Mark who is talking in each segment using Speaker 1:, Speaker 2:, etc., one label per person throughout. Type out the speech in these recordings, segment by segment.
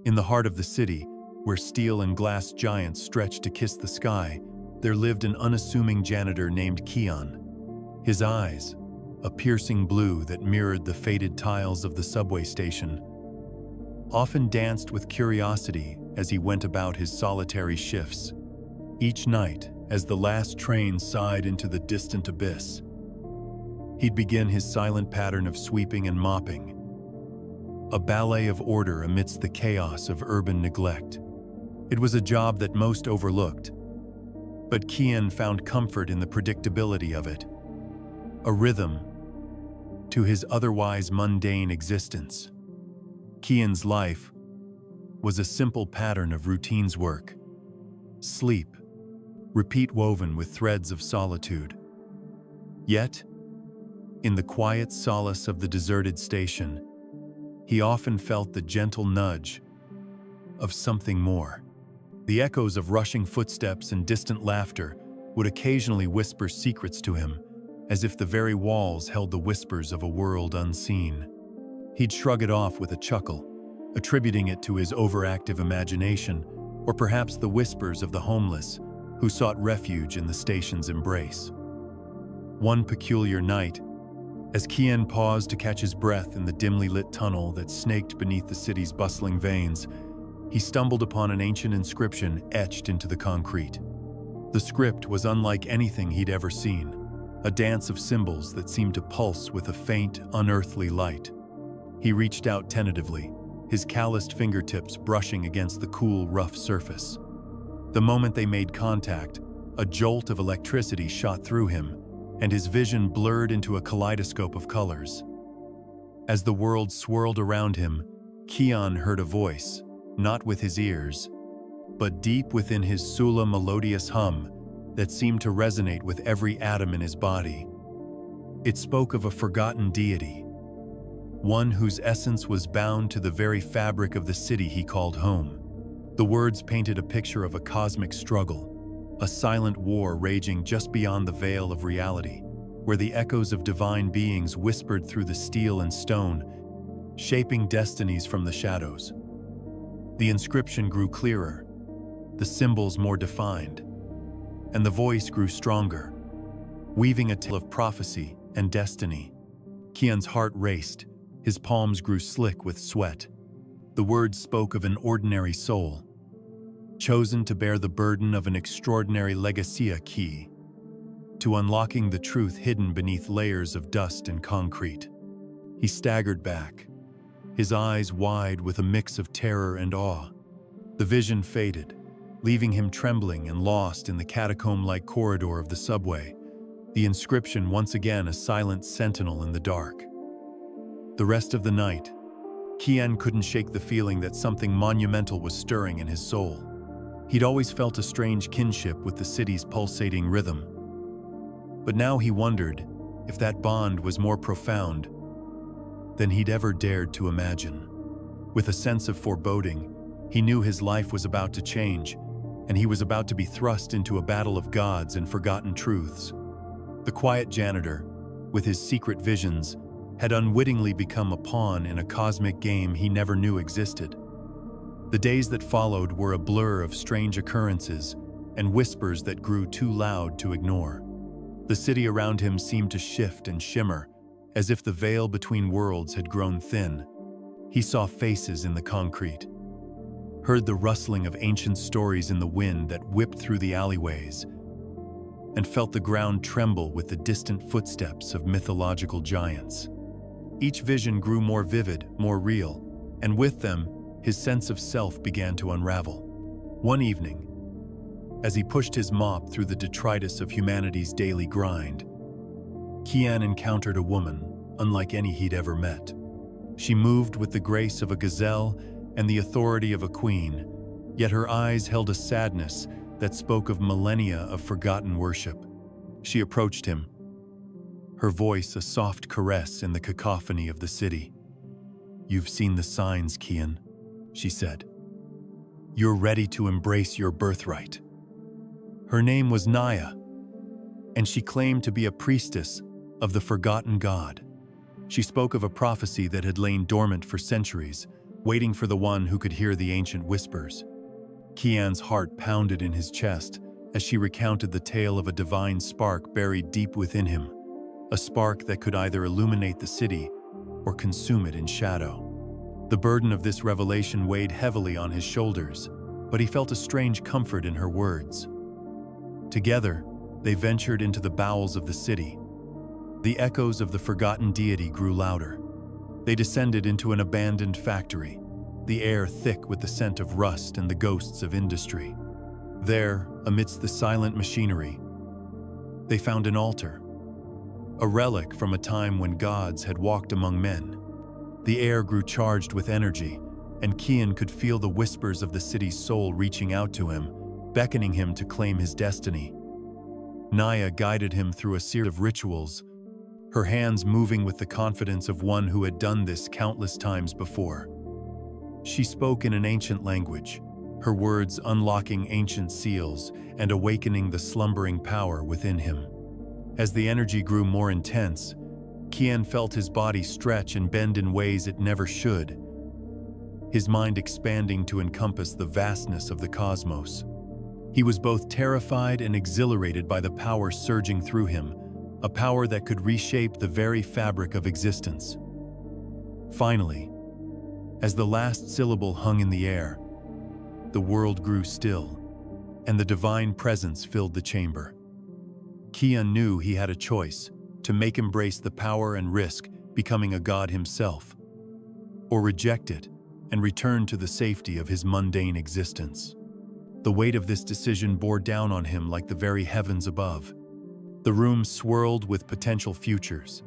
Speaker 1: In the heart of the city, where steel and glass giants stretched to kiss the sky, there lived an unassuming janitor named Kian. His eyes, a piercing blue that mirrored the faded tiles of the subway station, often danced with curiosity as he went about his solitary shifts. Each night, as the last train sighed into the distant abyss, he'd begin his silent pattern of sweeping and mopping, a ballet of order amidst the chaos of urban neglect. It was a job that most overlooked, but Kian found comfort in the predictability of it, a rhythm to his otherwise mundane existence. Kian's life was a simple pattern of routine's work, sleep, repeat woven with threads of solitude. Yet, in the quiet solace of the deserted station, he often felt the gentle nudge of something more. The echoes of rushing footsteps and distant laughter would occasionally whisper secrets to him, as if the very walls held the whispers of a world unseen. He'd shrug it off with a chuckle, attributing it to his overactive imagination, or perhaps the whispers of the homeless who sought refuge in the station's embrace. One peculiar night, as Kian paused to catch his breath in the dimly lit tunnel that snaked beneath the city's bustling veins, he stumbled upon an ancient inscription etched into the concrete. The script was unlike anything he'd ever seen, a dance of symbols that seemed to pulse with a faint, unearthly light. He reached out tentatively, his calloused fingertips brushing against the cool, rough surface. The moment they made contact, a jolt of electricity shot through him, and his vision blurred into a kaleidoscope of colors. As the world swirled around him, Kian heard a voice, not with his ears, but deep within his Sula melodious hum that seemed to resonate with every atom in his body. It spoke of a forgotten deity, one whose essence was bound to the very fabric of the city he called home. The words painted a picture of a cosmic struggle, a silent war raging just beyond the veil of reality, where the echoes of divine beings whispered through the steel and stone, shaping destinies from the shadows. The inscription grew clearer, the symbols more defined, and the voice grew stronger, weaving a tale of prophecy and destiny. Kian's heart raced, his palms grew slick with sweat. The words spoke of an ordinary soul, chosen to bear the burden of an extraordinary legacy, a key to unlocking the truth hidden beneath layers of dust and concrete. He staggered back, his eyes wide with a mix of terror and awe. The vision faded, leaving him trembling and lost in the catacomb-like corridor of the subway, the inscription once again a silent sentinel in the dark. The rest of the night, Kian couldn't shake the feeling that something monumental was stirring in his soul. He'd always felt a strange kinship with the city's pulsating rhythm, but now he wondered if that bond was more profound than he'd ever dared to imagine. With a sense of foreboding, he knew his life was about to change, and he was about to be thrust into a battle of gods and forgotten truths. The quiet janitor, with his secret visions, had unwittingly become a pawn in a cosmic game he never knew existed. The days that followed were a blur of strange occurrences and whispers that grew too loud to ignore. The city around him seemed to shift and shimmer, as if the veil between worlds had grown thin. He saw faces in the concrete, heard the rustling of ancient stories in the wind that whipped through the alleyways, and felt the ground tremble with the distant footsteps of mythological giants. Each vision grew more vivid, more real, and with them, his sense of self began to unravel. One evening, as he pushed his mop through the detritus of humanity's daily grind, Kian encountered a woman unlike any he'd ever met. She moved with the grace of a gazelle and the authority of a queen, yet her eyes held a sadness that spoke of millennia of forgotten worship. She approached him, her voice a soft caress in the cacophony of the city. "You've seen the signs, Kian," she said. "You're ready to embrace your birthright." Her name was Naya, and she claimed to be a priestess of the forgotten god. She spoke of a prophecy that had lain dormant for centuries, waiting for the one who could hear the ancient whispers. Kian's heart pounded in his chest as she recounted the tale of a divine spark buried deep within him, a spark that could either illuminate the city or consume it in shadow. The burden of this revelation weighed heavily on his shoulders, but he felt a strange comfort in her words. Together, they ventured into the bowels of the city. The echoes of the forgotten deity grew louder. They descended into an abandoned factory, the air thick with the scent of rust and the ghosts of industry. There, amidst the silent machinery, they found an altar, a relic from a time when gods had walked among men. The air grew charged with energy, and Kian could feel the whispers of the city's soul reaching out to him, beckoning him to claim his destiny. Naya guided him through a series of rituals, her hands moving with the confidence of one who had done this countless times before. She spoke in an ancient language, her words unlocking ancient seals and awakening the slumbering power within him. As the energy grew more intense, Kian felt his body stretch and bend in ways it never should, his mind expanding to encompass the vastness of the cosmos. He was both terrified and exhilarated by the power surging through him, a power that could reshape the very fabric of existence. Finally, as the last syllable hung in the air, the world grew still, and the divine presence filled the chamber. Kian knew he had a choice: to embrace the power and risk becoming a god himself, or reject it and return to the safety of his mundane existence. The weight of this decision bore down on him like the very heavens above. The room swirled with potential futures,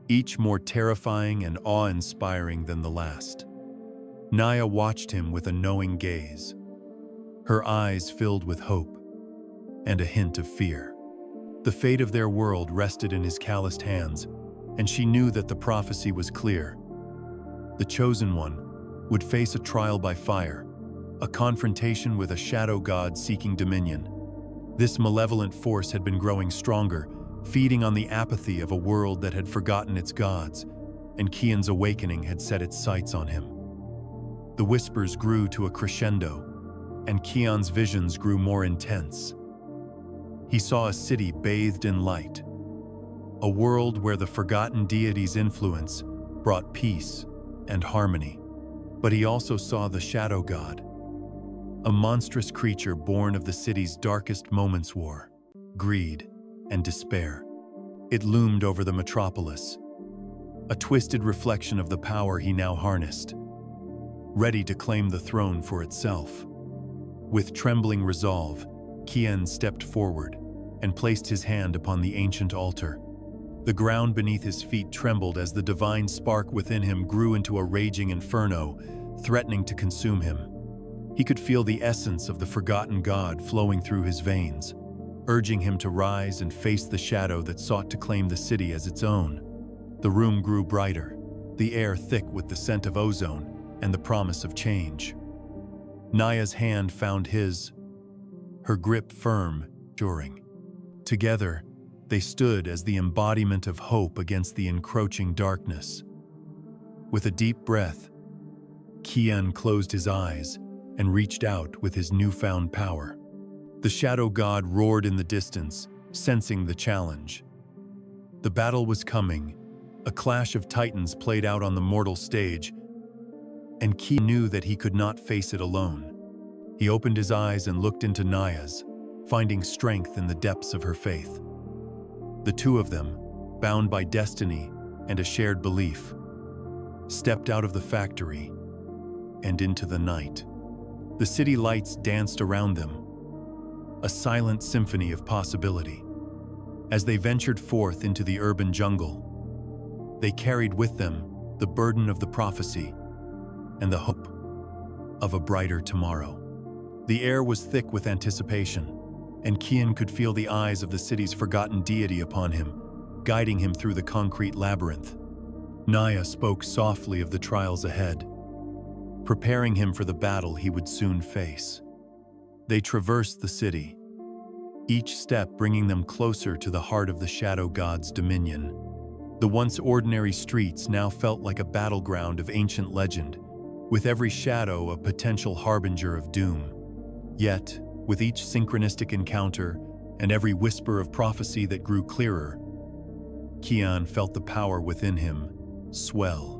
Speaker 1: each more terrifying and awe-inspiring than the last. Naya watched him with a knowing gaze, her eyes filled with hope and a hint of fear. The fate of their world rested in his calloused hands, and she knew that the prophecy was clear. The chosen one would face a trial by fire, a confrontation with a shadow god seeking dominion. This malevolent force had been growing stronger, feeding on the apathy of a world that had forgotten its gods, and Kian's awakening had set its sights on him. The whispers grew to a crescendo, and Kian's visions grew more intense. He saw a city bathed in light, a world where the forgotten deity's influence brought peace and harmony. But he also saw the shadow god, a monstrous creature born of the city's darkest moments: war, greed, and despair. It loomed over the metropolis, a twisted reflection of the power he now harnessed, ready to claim the throne for itself. With trembling resolve, Kian stepped forward and placed his hand upon the ancient altar. The ground beneath his feet trembled as the divine spark within him grew into a raging inferno, threatening to consume him. He could feel the essence of the forgotten god flowing through his veins, urging him to rise and face the shadow that sought to claim the city as its own. The room grew brighter, the air thick with the scent of ozone and the promise of change. Naya's hand found his, her grip firm, enduring. Together, they stood as the embodiment of hope against the encroaching darkness. With a deep breath, Kian closed his eyes and reached out with his newfound power. The shadow god roared in the distance, sensing the challenge. The battle was coming. A clash of titans played out on the mortal stage, and Kian knew that he could not face it alone. He opened his eyes and looked into Naya's, finding strength in the depths of her faith. The two of them, bound by destiny and a shared belief, stepped out of the factory and into the night. The city lights danced around them, a silent symphony of possibility. As they ventured forth into the urban jungle, they carried with them the burden of the prophecy and the hope of a brighter tomorrow. The air was thick with anticipation, and Kian could feel the eyes of the city's forgotten deity upon him, guiding him through the concrete labyrinth. Naya spoke softly of the trials ahead, preparing him for the battle he would soon face. They traversed the city, each step bringing them closer to the heart of the shadow god's dominion. The once ordinary streets now felt like a battleground of ancient legend, with every shadow a potential harbinger of doom. Yet, with each synchronistic encounter and every whisper of prophecy that grew clearer, Kian felt the power within him swell.